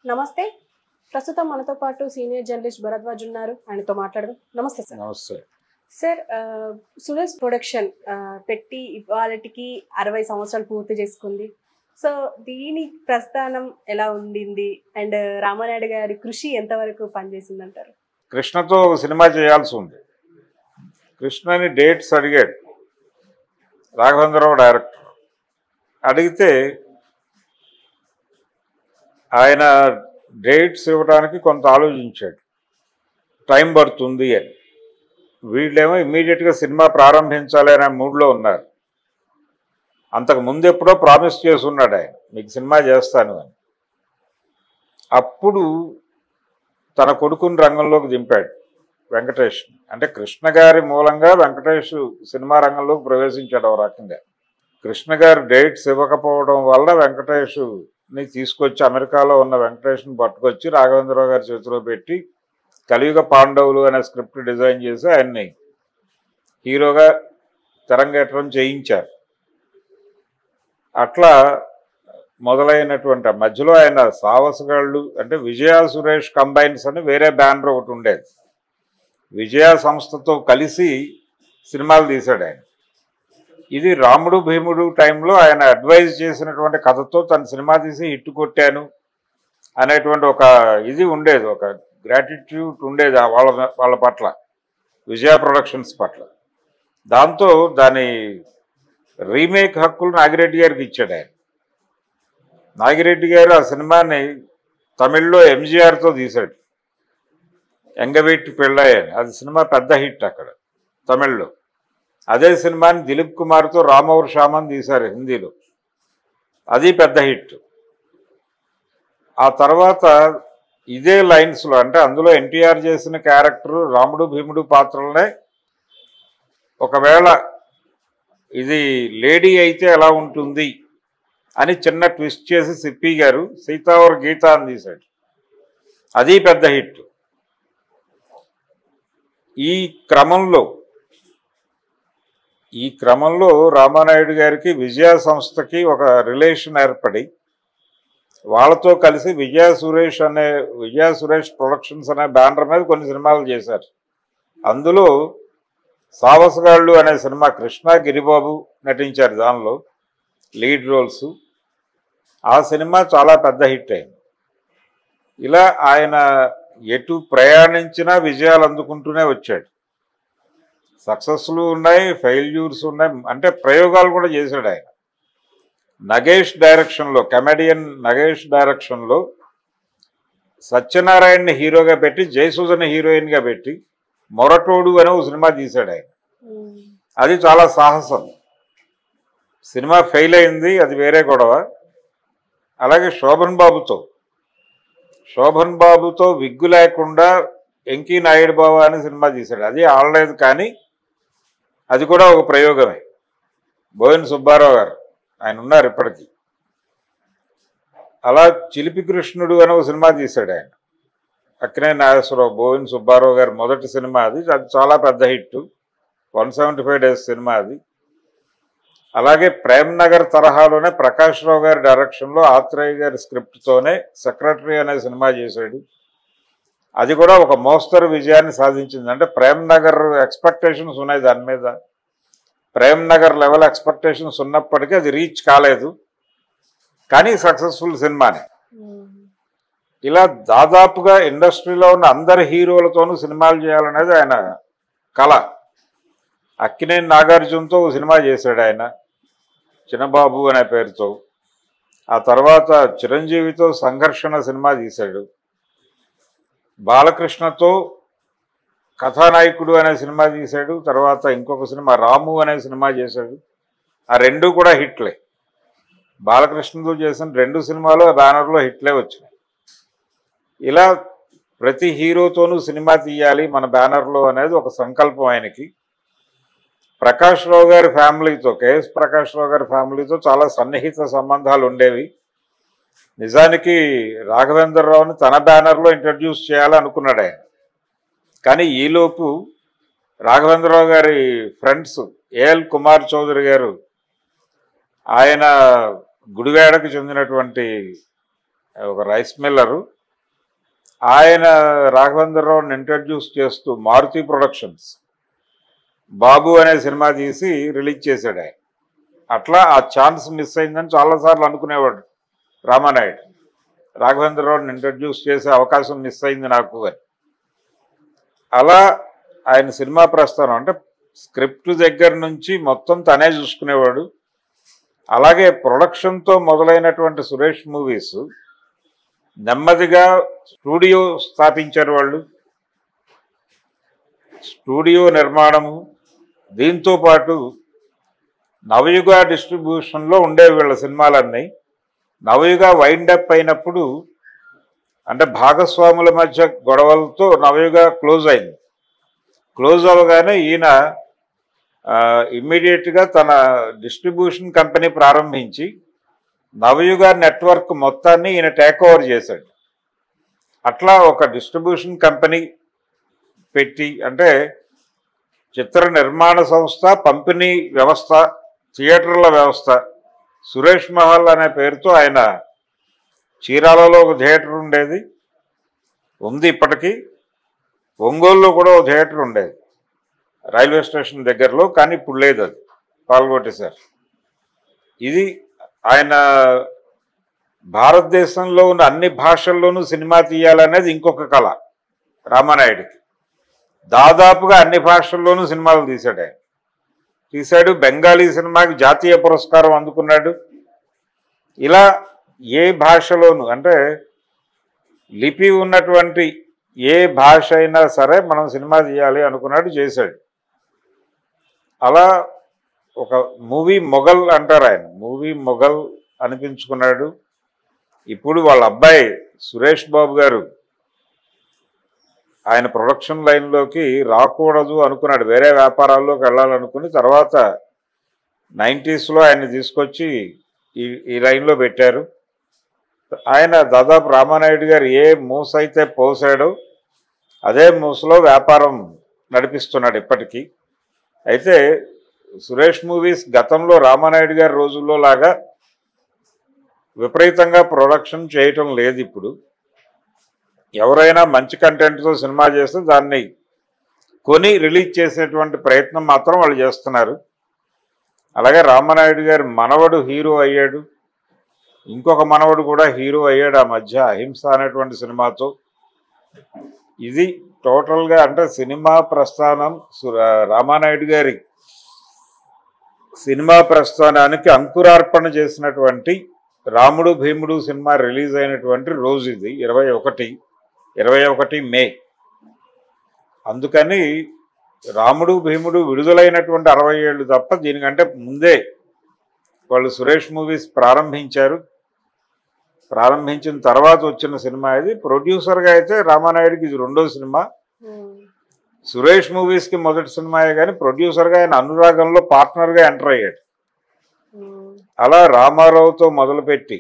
నమస్తే. ప్రస్తుతం మనతో పాటు సీనియర్ జర్నలిస్ట్ భరద్వాజ్ ఉన్నారు. ఆయనతో మాట్లాడదాం. నమస్తే సార్. నమస్తే. సార్, సురేష్ ప్రొడక్షన్ పెట్టి ఇవాళటికి 60 సంవత్సరాలు పూర్తి చేసుకుంది. సో దీని ప్రస్థానం ఎలా ఉండింది అండ్ రామానాయుడు గారి కృషి ఎంతవరకు పనిచేసింది అంటారు? కృష్ణతో ఒక సినిమా చేయాల్సి ఉంది. కృష్ణని డేట్స్ అడిగాడు రాఘవేంద్రరావు డైరెక్టర్. అడిగితే ఆయన డేట్స్ ఇవ్వడానికి కొంత ఆలోచించాడు, టైం పడుతుంది అని. వీళ్ళేమో ఇమ్మీడియట్గా సినిమా ప్రారంభించాలి అనే మూడ్లో ఉన్నారు. అంతకు ముందు ఎప్పుడో ప్రామిస్ చేసి ఉన్నాడు ఆయన, మీకు సినిమా చేస్తాను అని. అప్పుడు తన కొడుకుని రంగంలోకి దింపాడు వెంకటేష్. అంటే కృష్ణ గారి మూలంగా వెంకటేష్ సినిమా రంగంలోకి ప్రవేశించాడు. ఒక రకంగా కృష్ణ గారు డేట్స్ ఇవ్వకపోవడం వల్ల వెంకటేష్ని తీసుకొచ్చి, అమెరికాలో ఉన్న వెంకటేష్ని పట్టుకొచ్చి రాఘవేంద్రరావు గారి చేతిలో పెట్టి కలియుగ పాండవులు అనే స్క్రిప్ట్ డిజైన్ చేసి ఆయన్ని హీరోగా తెరంగేట్రం చేయించారు. అట్లా మొదలైనటువంటి మధ్యలో ఆయన సావసగాళ్ళు అంటే విజయ సురేష్ కంబైన్స్ అని వేరే బ్యానర్ ఒకటి ఉండేది. విజయ సంస్థతో కలిసి సినిమాలు తీశాడు ఆయన. ఇది రాముడు భీముడు టైంలో ఆయన అడ్వైజ్ చేసినటువంటి కథతో తన సినిమా తీసి హిట్ కొట్టాను అనేటువంటి ఒక ఇది ఉండేది, ఒక గ్రాటిట్యూడ్ ఉండేది వాళ్ళ పట్ల, విజయ ప్రొడక్షన్స్ పట్ల. దాంతో దాని రీమేక్ హక్కులు నాగిరెడ్డి గారికి ఇచ్చాడు ఆయన. నాగిరెడ్డి గారు ఆ సినిమాని తమిళ్లో ఎంజీఆర్తో తీశాడు, ఎంగవీటి పెళ్ళాయని. అది సినిమా పెద్ద హిట్ అక్కడ తమిళ్లో. అదే సినిమాని దిలీప్ కుమార్తో రామౌర్ షామన్ తీశారు హిందీలో, అది పెద్ద హిట్. ఆ తర్వాత ఇదే లైన్స్లో, అంటే అందులో ఎన్టీఆర్ చేసిన క్యారెక్టరు రాముడు భీముడు పాత్రలనే ఒకవేళ ఇది లేడీ అయితే ఎలా ఉంటుంది అని చిన్న ట్విస్ట్ చేసి సిప్పి గారు సీతావర్ గీత అని తీశాడు, అది పెద్ద హిట్. ఈ క్రమంలో రామానాయుడు గారికి విజయ సంస్థకి ఒక రిలేషన్ ఏర్పడి వాళ్ళతో కలిసి విజయ సురేష్ ప్రొడక్షన్స్ అనే బ్యానర్ మీద కొన్ని సినిమాలు చేశారు. అందులో సావసగాళ్ళు అనే సినిమా కృష్ణ గిరిబాబు నటించారు, దానిలో లీడ్ రోల్స్. ఆ సినిమా చాలా పెద్ద హిట్ అయింది. ఇలా ఆయన ఎటు ప్రయాణించినా విజయాలు అందుకుంటూనే వచ్చాడు. సక్సెస్లు ఉన్నాయి, ఫెయిల్యూర్స్ ఉన్నాయి, అంటే ప్రయోగాలు కూడా చేశాడు ఆయన. నగేష్ డైరెక్షన్లో, కమెడియన్ నగేష్ డైరెక్షన్లో సత్యనారాయణని హీరోగా పెట్టి జయసుధని హీరోయిన్గా పెట్టి మొరటోడు అనే ఒక సినిమా తీశాడు ఆయన. అది చాలా సాహసం. సినిమా ఫెయిల్ అయింది, అది వేరే గొడవ. అలాగే శోభన్ బాబుతో విగ్గు లేకుండా ఎంకీ నాయుడు బావ అనే సినిమా తీశాడు, అది ఆడలేదు. కానీ అది కూడా ఒక ప్రయోగమే. బోయిన సుబ్బారావు గారు ఆయన ఉన్నారు ఇప్పటికీ. అలా చిలిపి కృష్ణుడు అనే ఒక సినిమా తీశాడు ఆయన, అక్కినే నాగేశ్వరరావు, బోయిన సుబ్బారావు గారు మొదటి సినిమా. అది చాలా పెద్ద హిట్, 175 డేస్ సినిమా అది. అలాగే ప్రేమ్ నగర్ తరహాలోనే ప్రకాష్ రావు గారి డైరెక్షన్లో ఆత్రేయ గారి స్క్రిప్ట్తోనే సెక్రటరీ అనే సినిమా చేశాడు. అది కూడా ఒక మోస్తరు విజయాన్ని సాధించింది. అంటే ప్రేమ్ నగర్ ఎక్స్పెక్టేషన్స్ ఉన్నాయి దాని మీద, ప్రేమ్ నగర్ లెవెల్ ఎక్స్పెక్టేషన్స్ ఉన్నప్పటికీ అది రీచ్ కాలేదు, కానీ సక్సెస్ఫుల్ సినిమానే. ఇలా దాదాపుగా ఇండస్ట్రీలో ఉన్న అందరి హీరోలతోనూ సినిమాలు చేయాలనేది ఆయన కళ. అక్కినేని నాగార్జునతో ఒక సినిమా చేశాడు ఆయన, చిన్నబాబు అనే పేరుతో. ఆ తర్వాత చిరంజీవితో సంఘర్షణ సినిమా తీశాడు. బాలకృష్ణతో కథానాయకుడు అనే సినిమా తీశాడు. తర్వాత ఇంకొక సినిమా రాము అనే సినిమా చేశాడు. ఆ రెండు కూడా హిట్లే. బాలకృష్ణతో చేసిన 2 సినిమాలు ఆ బ్యానర్లో హిట్లే వచ్చినాయి. ఇలా ప్రతి హీరోతోనూ సినిమా తీయాలి మన బ్యానర్లో అనేది ఒక సంకల్పం ఆయనకి. ప్రకాష్ రావు గారి ఫ్యామిలీతో, కేఎస్ ప్రకాష్ రావు గారి ఫ్యామిలీతో చాలా సన్నిహిత సంబంధాలు ఉండేవి. నిజానికి రాఘవేంద్రరావుని తన బ్యానర్లో ఇంట్రడ్యూస్ చేయాలనుకున్నాడు ఆయన. కానీ ఈలోపు రాఘవేంద్రరావు గారి ఫ్రెండ్స్ ఏఎల్ కుమార్ చౌదరి గారు, ఆయన గుడివాడకు చెందినటువంటి ఒక రైస్ మిల్లరు. ఆయన రాఘవేంద్రరావుని ఇంట్రడ్యూస్ చేస్తూ మారుతి ప్రొడక్షన్స్ బాబు అనే సినిమా తీసి రిలీజ్ చేశాడు ఆయన. అట్లా ఆ ఛాన్స్ మిస్ అయిందని చాలాసార్లు అనుకునేవాడు రామానాయుడు. రాఘవేంద్రరావుని ఇంట్రడ్యూస్ చేసే అవకాశం మిస్ అయింది నాకు అని. అలా ఆయన సినిమా ప్రస్థానం అంటే స్క్రిప్ట్ దగ్గర నుంచి మొత్తం తనే చూసుకునేవాడు. అలాగే ప్రొడక్షన్తో మొదలైనటువంటి సురేష్ మూవీస్ నెమ్మదిగా స్టూడియో స్థాపించారు వాళ్ళు. స్టూడియో నిర్మాణము, దీంతో పాటు నవయుగ డిస్ట్రిబ్యూషన్లో ఉండేవి వీళ్ళ సినిమాలన్నీ. నవయుగ వైండప్ అయినప్పుడు అంటే భాగస్వాముల మధ్య గొడవలతో నవయుగ క్లోజ్ అయింది. క్లోజ్ అవ్వగానే ఈయన ఇమ్మీడియట్గా తన డిస్ట్రిబ్యూషన్ కంపెనీ ప్రారంభించి నవయుగ నెట్వర్క్ మొత్తాన్ని ఈయన టేక్ ఓవర్ చేశాడు. అట్లా ఒక డిస్ట్రిబ్యూషన్ కంపెనీ పెట్టి అంటే చిత్ర నిర్మాణ సంస్థ, పంపిణీ వ్యవస్థ, థియేటర్ల వ్యవస్థ, సురేష్ మహల్ అనే పేరుతో ఆయన చీరాలలో ఒక థియేటర్ ఉండేది, ఉంది ఇప్పటికీ. ఒంగోలులో కూడా ఒక థియేటర్ ఉండేది రైల్వే స్టేషన్ దగ్గరలో, కానీ ఇప్పుడు లేదు, అది పాల్గొట్టేశారు. ఇది ఆయన భారతదేశంలో ఉన్న అన్ని భాషల్లోనూ సినిమా తీయాలనేది ఇంకొక కళ రామానాయుడికి. దాదాపుగా అన్ని భాషల్లోనూ సినిమాలు తీశాడు ఆయన. తీశాడు, బెంగాలీ సినిమాకి జాతీయ పురస్కారం అందుకున్నాడు. ఇలా ఏ భాషలోనూ అంటే లిపి ఉన్నటువంటి ఏ భాష అయినా సరే మనం సినిమా తీయాలి అనుకున్నాడు, చేశాడు. అలా ఒక మూవీ మొఘల్ అంటారు ఆయన, మూవీ మొఘల్ అనిపించుకున్నాడు. ఇప్పుడు వాళ్ళ అబ్బాయి సురేష్ బాబు గారు ఆయన ప్రొడక్షన్ లైన్లోకి రాకూడదు అనుకున్నాడు, వేరే వ్యాపారాల్లోకి వెళ్ళాలనుకుని తర్వాత 90స్లో ఆయన్ని తీసుకొచ్చి ఈ లైన్లో పెట్టారు. ఆయన దాదాపు రామానాయుడు గారు ఏ మూస అయితే పోసాడో అదే మూసలో వ్యాపారం నడిపిస్తున్నాడు ఇప్పటికీ. అయితే సురేష్ మూవీస్ గతంలో రామానాయుడు గారి రోజుల్లో లాగా విపరీతంగా ప్రొడక్షన్ చేయటం లేదు. ఇప్పుడు ఎవరైనా మంచి కంటెంట్తో సినిమా చేస్తే దాన్ని కొని రిలీజ్ చేసేటువంటి ప్రయత్నం మాత్రం వాళ్ళు చేస్తున్నారు. అలాగే రామానాయుడు గారి మనవడు హీరో అయ్యాడు, ఇంకొక మనవడు కూడా హీరో అయ్యాడు ఆ మధ్య అహింస అనేటువంటి సినిమాతో. ఇది టోటల్గా అంటే సినిమా ప్రస్థానం, రామానాయుడు గారి సినిమా ప్రస్థానానికి అంకురార్పణ చేసినటువంటి రాముడు భీముడు సినిమా రిలీజ్ అయినటువంటి రోజు ఇది 21 మే. అందుకని రాముడు భీముడు విడుదలైనటువంటి 60 ఏళ్ళు తప్ప దీనికంటే ముందే వాళ్ళు సురేష్ మూవీస్ ప్రారంభించారు. ప్రారంభించిన తర్వాత వచ్చిన సినిమా ఇది. ప్రొడ్యూసర్గా అయితే రామానాయుడికి ఇది రెండో సినిమా. సురేష్ మూవీస్కి మొదటి సినిమాయే కానీ ప్రొడ్యూసర్గా ఆయన అనురాగంలో పార్ట్నర్గా ఎంటర్ అయ్యాడు. అలా రామారావుతో మొదలుపెట్టి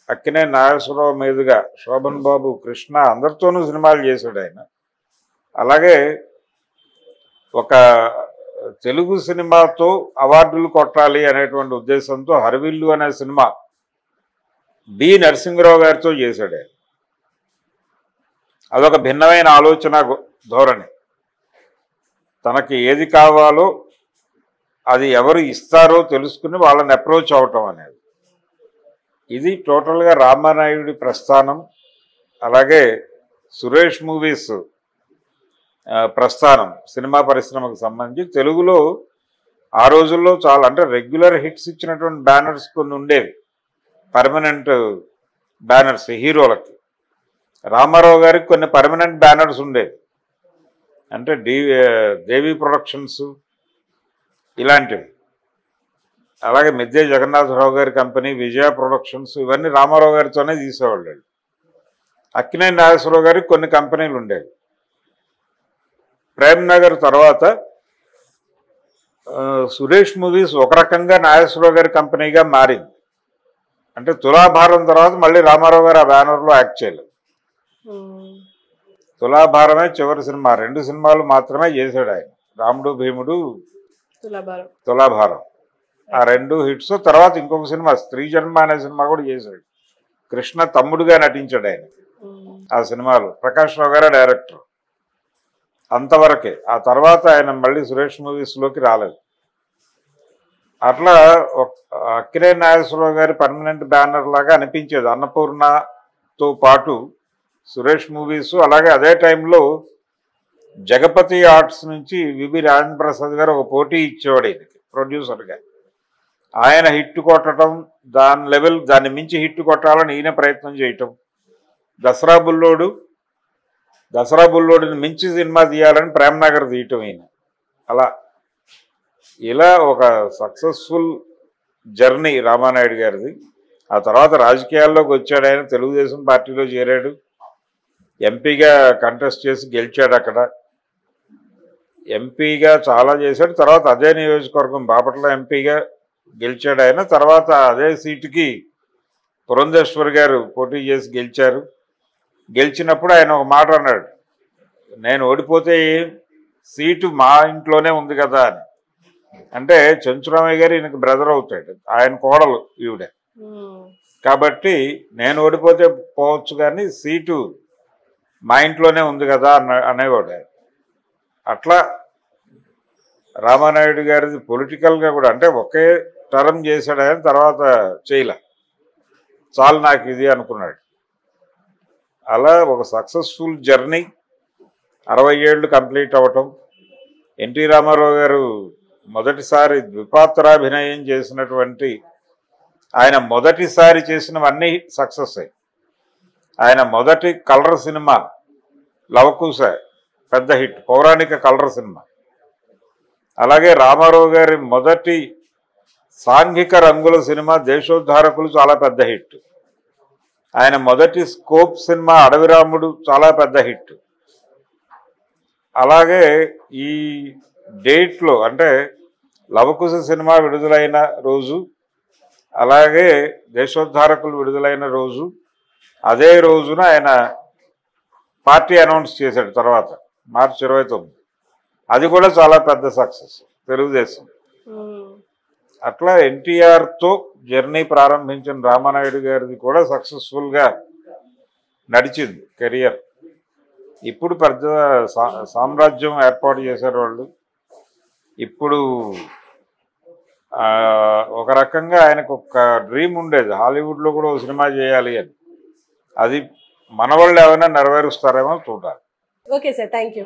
అక్కినే నాగేశ్వరరావు మీదుగా శోభన్ బాబు, కృష్ణ అందరితోనూ సినిమాలు చేశాడు ఆయన. అలాగే ఒక తెలుగు సినిమాతో అవార్డులు కొట్టాలి అనేటువంటి ఉద్దేశంతో హరివిల్లు అనే సినిమా బి నరసింహరావు గారితో చేశాడు ఆయన. అదొక భిన్నమైన ఆలోచన ధోరణి. తనకి ఏది కావాలో అది ఎవరు ఇస్తారో తెలుసుకుని వాళ్ళని అప్రోచ్ అవటం అనేది. ఇది టోటల్గా రామానాయుడి ప్రస్థానం. అలాగే సురేష్ మూవీస్ ప్రస్థానం సినిమా పరిశ్రమకు సంబంధించి తెలుగులో ఆ రోజుల్లో చాలా అంటే రెగ్యులర్ హిట్స్ ఇచ్చినటువంటి బ్యానర్స్ కొన్ని ఉండేవి, పర్మనెంట్ బ్యానర్స్ హీరోలకి. రామారావు గారికి కొన్ని పర్మనెంట్ బ్యానర్స్ ఉండేవి, అంటే దేవి ప్రొడక్షన్స్ ఇలాంటివి. అలాగే మిద్దె జగన్నాథరావు గారి కంపెనీ విజయ ప్రొడక్షన్స్, ఇవన్నీ రామారావు గారితోనే తీసేవాళ్ళు. అక్కినేని నాగేశ్వరరావు గారికి కొన్ని కంపెనీలు ఉండేవి. ప్రేమ్ నగర్ తర్వాత సురేష్ మూవీస్ ఒక రకంగా నాగేశ్వరరావు గారి కంపెనీగా మారింది. అంటే తులాభారం తర్వాత మళ్ళీ రామారావు గారు ఆ బ్యానర్లో యాక్ట్ చేయలేదు. తులాభారమే చివరి సినిమా, 2 సినిమాలు మాత్రమే చేశాడు ఆయన, రాముడు భీముడు, తులాభారం. ఆ 2 హిట్స్. తర్వాత ఇంకొక సినిమా స్త్రీ జన్మ అనే సినిమా కూడా చేశాడు కృష్ణ తమ్ముడుగా నటించాడు ఆయన ఆ సినిమాలో. ప్రకాష్ రావు గారే డైరెక్టర్. అంతవరకే. ఆ తర్వాత ఆయన మళ్ళీ సురేష్ మూవీస్లోకి రాలేదు. అట్లా అక్కినేని నాగేశ్వరరావు గారి పర్మనెంట్ బ్యానర్ లాగా అనిపించేది. అన్నపూర్ణతో పాటు సురేష్ మూవీస్. అలాగే అదే టైంలో జగపతి ఆర్ట్స్ నుంచి వివి రాజేంద్ర ప్రసాద్ గారు ఒక పోటీ ఇచ్చేవాడు ఈయనకి ప్రొడ్యూసర్గా. ఆయన హిట్ కొట్టడం, దాన్ని మించి హిట్ కొట్టాలని ఈయన ప్రయత్నం చేయటం. దసరా బుల్లోడిని మించి సినిమా తీయాలని ప్రేమ్నగర్ తీయటం ఈయన. ఇలా ఒక సక్సెస్ఫుల్ జర్నీ రామానాయుడు గారిది. ఆ తర్వాత రాజకీయాల్లోకి వచ్చాడు ఆయన. తెలుగుదేశం పార్టీలో చేరాడు. ఎంపీగా కంటెస్ట్ చేసి గెలిచాడు. అక్కడ ఎంపీగా చాలా చేశాడు. తర్వాత అదే నియోజకవర్గం బాపట్ల ఎంపీగా గెలిచాడు ఆయన. తర్వాత అదే సీటుకి పురంధేశ్వరి గారు పోటీ చేసి గెలిచారు. గెలిచినప్పుడు ఆయన ఒక మాట అన్నాడు, నేను ఓడిపోతే సీటు మా ఇంట్లోనే ఉంది కదా అని. అంటే చెంచురామయ్య గారు ఈయనకు బ్రదర్ అవుతాడు, ఆయన కోడలు ఈవిడ. కాబట్టి నేను ఓడిపోతే పోవచ్చు కానీ సీటు మా ఇంట్లోనే ఉంది కదా అనేవాడు ఆయన. అట్లా రామానాయుడు గారిది పొలిటికల్గా కూడా, అంటే ఒకే టర్మ్ చేశాడు ఆయన, తర్వాత చేయలే, చాలు నాకు ఇది అనుకున్నాడు. అలా ఒక సక్సెస్ఫుల్ జర్నీ. 60 ఏళ్ళు కంప్లీట్ అవ్వటం. ఎన్టీ రామారావు గారు మొదటిసారి ద్విపాత్రాభినయం చేసినటువంటి ఆయన మొదటిసారి చేసినవన్నీ సక్సెస్ అయ్యి. ఆయన మొదటి కలర్ సినిమా లవకుశ పెద్ద హిట్, పౌరాణిక కలర్ సినిమా. అలాగే రామారావు గారి మొదటి సాంఘిక రంగుల సినిమా దేశోద్ధారకులు చాలా పెద్ద హిట్. ఆయన మొదటి స్కోప్ సినిమా అడవిరాముడు చాలా పెద్ద హిట్. అలాగే ఈ డేట్లో అంటే లవకుశ సినిమా విడుదలైన రోజు, అలాగే దేశోద్ధారకులు విడుదలైన రోజు, అదే రోజున ఆయన పార్టీ అనౌన్స్ చేశాడు తర్వాత మార్చి 29. అది కూడా చాలా పెద్ద సక్సెస్ తెలుగుదేశం. అట్లా ఎన్టీఆర్తో జర్నీ ప్రారంభించిన రామానాయుడు గారిది కూడా సక్సెస్ఫుల్గా నడిచింది కెరియర్. ఇప్పుడు పెద్ద సామ్రాజ్యం ఏర్పాటు చేశారు వాళ్ళు. ఇప్పుడు ఒక రకంగా ఆయనకు ఒక డ్రీమ్ ఉండేది, హాలీవుడ్లో కూడా ఒక సినిమా చేయాలి అని. అది మన వాళ్ళు ఏమైనా నెరవేరుస్తారేమో చూడాలి. Okay sir, thank you.